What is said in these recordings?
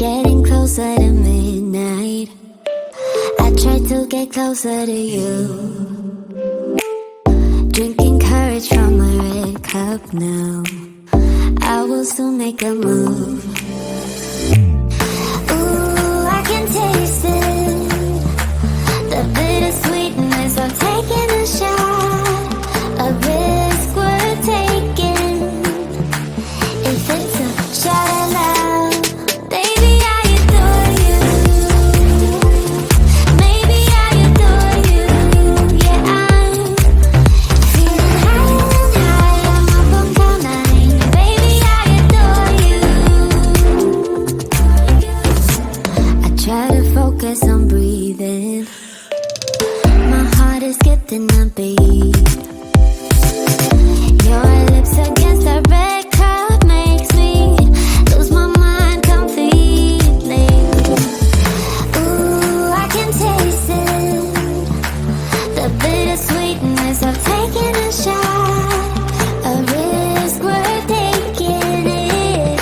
getting closer to midnight. I try to get closer to you, drinking courage from a red cup now. I will soon make a move. Ooh, I can taste it, the bittersweetness of taking a shot, a risk worth taking. If it's a shot at love, baby, I adore you. Maybe I adore you. Yeah, I'm feeling high, I'm up on cloud nine. Baby, I adore you. I try to focus on breathing. My heart is skipping a beat. Your lips against the red cup makes me lose my mind completely. Ooh, I can taste it, the bittersweetness of taking a shot, a risk worth taking it.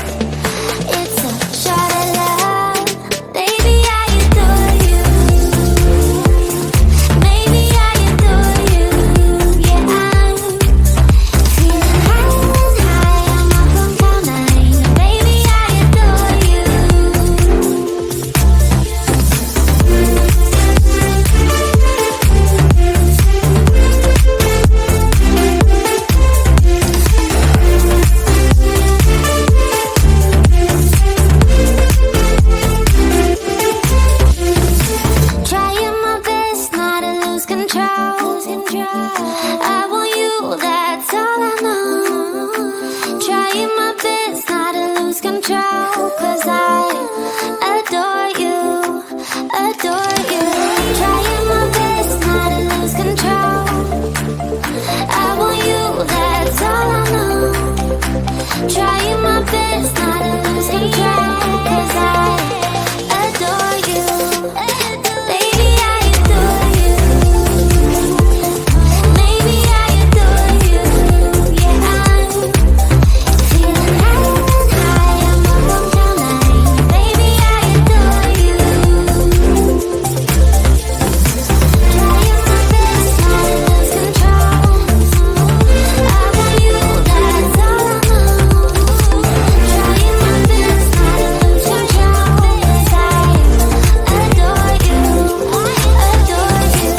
It's a shot at love, baby, I adore you. Maybe I adore you. Yeah, I'm feeling high, I'm up on cloud nine. Baby, I adore you. Trying my best not to lose control. I want you, that's all I know. Trying my best not to lose control, 'cause I adore you, adore you. Trying my best not to lose control. I want you, that's all I know. Trying my best not to lose control, 'cause I adore you. Baby, I adore you. Maybe I adore you. Yeah, I'm feeling high, I'm up on cloud nine. Baby, I adore you. Trying my best not to lose control. I want you, that's all I know. Trying my best not to lose control, 'cause I adore you, adore you.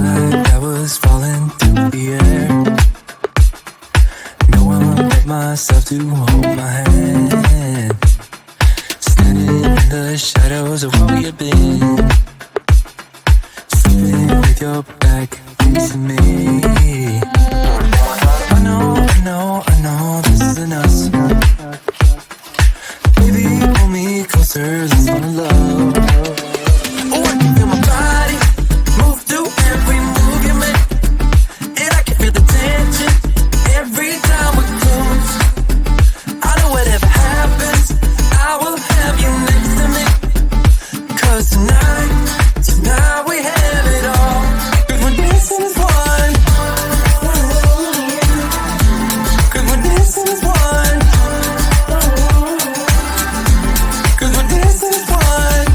Like I was falling through the air. No one like myself to hold my hand. Standing in the shadows of where we have been. Sleeping with your back facing me. I know this isn't us. Baby, pull me closer, let's fall in love. Oh, I can feel my body move through every move you make, and I can feel the tension every time we're close. I know whatever happens, I will have you next to me. 'Cause tonight we have it all. 'Cause we're dancing as one. 'Cause we're dancing as one. 'Cause we're dancing as one.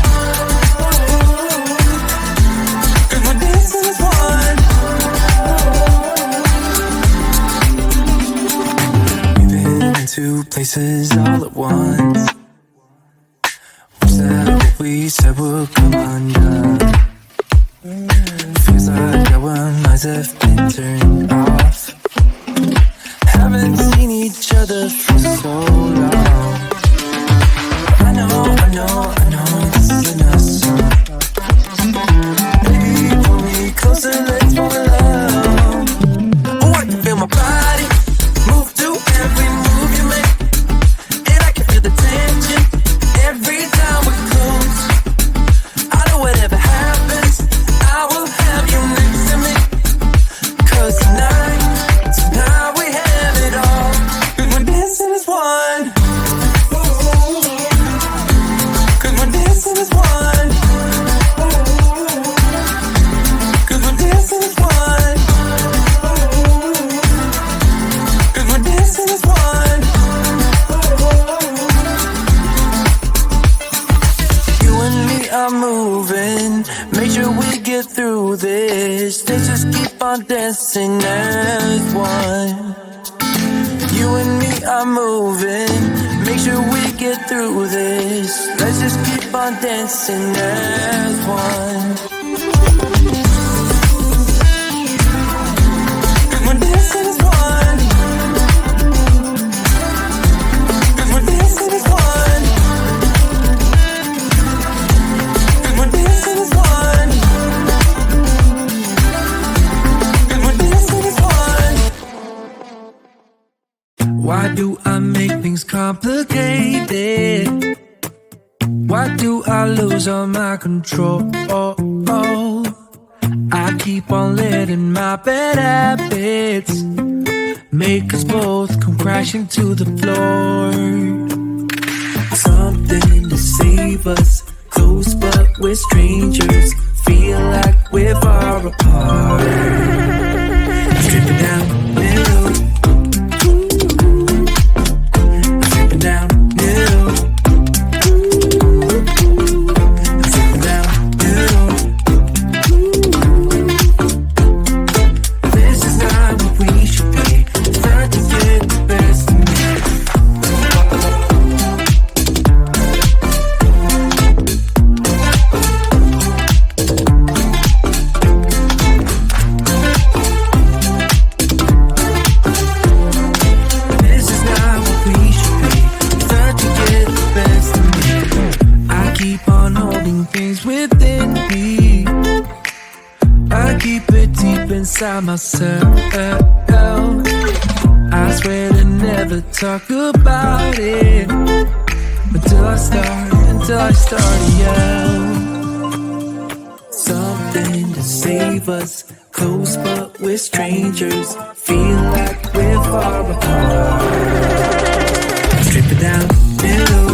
'Cause we're dancing as one. We've been into places all at once. Was that what we said would come undone? Feels like our minds have been turned off. Haven't seen each other for so long. I know this isn't us. Baby, pull me closer, let's fall in love. Oh, I can feel my body move through every move you make, and I can feel the tension every time we're close. I know whatever happens, I will have you next to me. 'Cause tonight we have it all. 'Cause we're dancing as one. 'Cause we're dancing as one. 'Cause we're dancing as one. dancing as one. You and me are moving, make sure we get through this. Let's just keep on dancing as one. We're dancing as one. We're dancing as one. We're dancing as one. We're dancing as one. Why do I make things complicated? Why do I lose all my control? I keep on letting my bad habits make us both come crashing to the floor. Something to save us, close but we're strangers. Feel like we're far apart. Stripping down middle, stripping down middle. Inside myself, I swear to never talk about it until I start to yell. Something to save us, close but we're strangers. Feel like we're far apart. Strip it down, middle.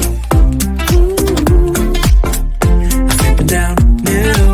Strip it down, middle.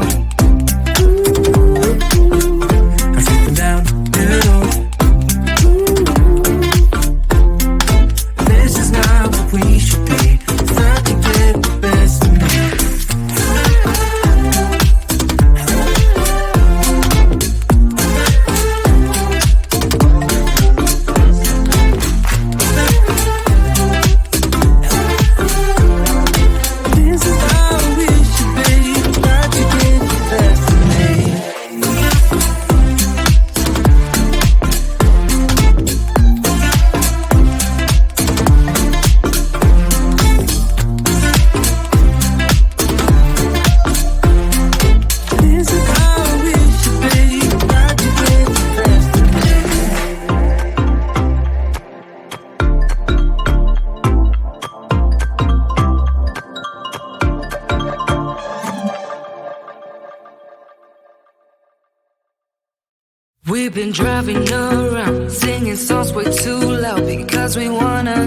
We've been driving around, singing songs way too loud because we wanna.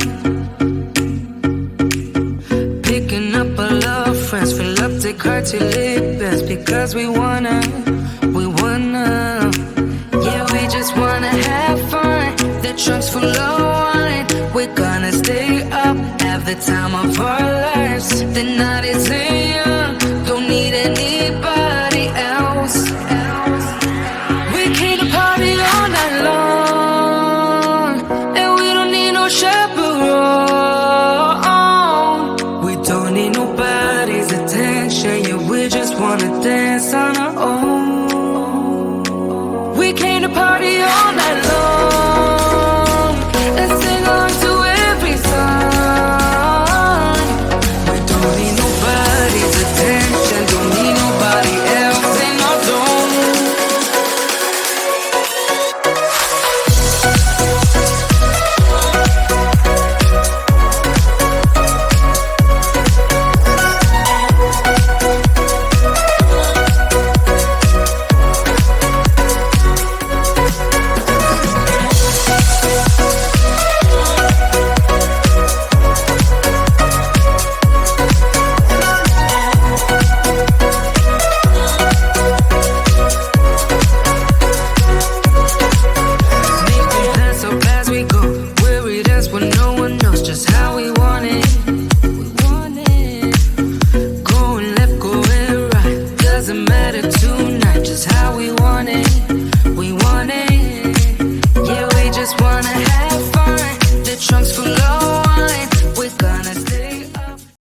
Picking up our love friends, fill up the car till it bends because we wanna. Yeah, we just wanna have fun. The trunk's full of wine. We're gonna stay up, have the time of our lives. The night is young, don't need anybody else. Party all night long, and we don't need no chaperone. We don't need nobody's attention, yeah, we just wanna dance on our own. We came to party all night long, and sing along to every song. We don't need nobody's attention, don't need nobody else in our zone. Doesn't matter tonight, just how we want it.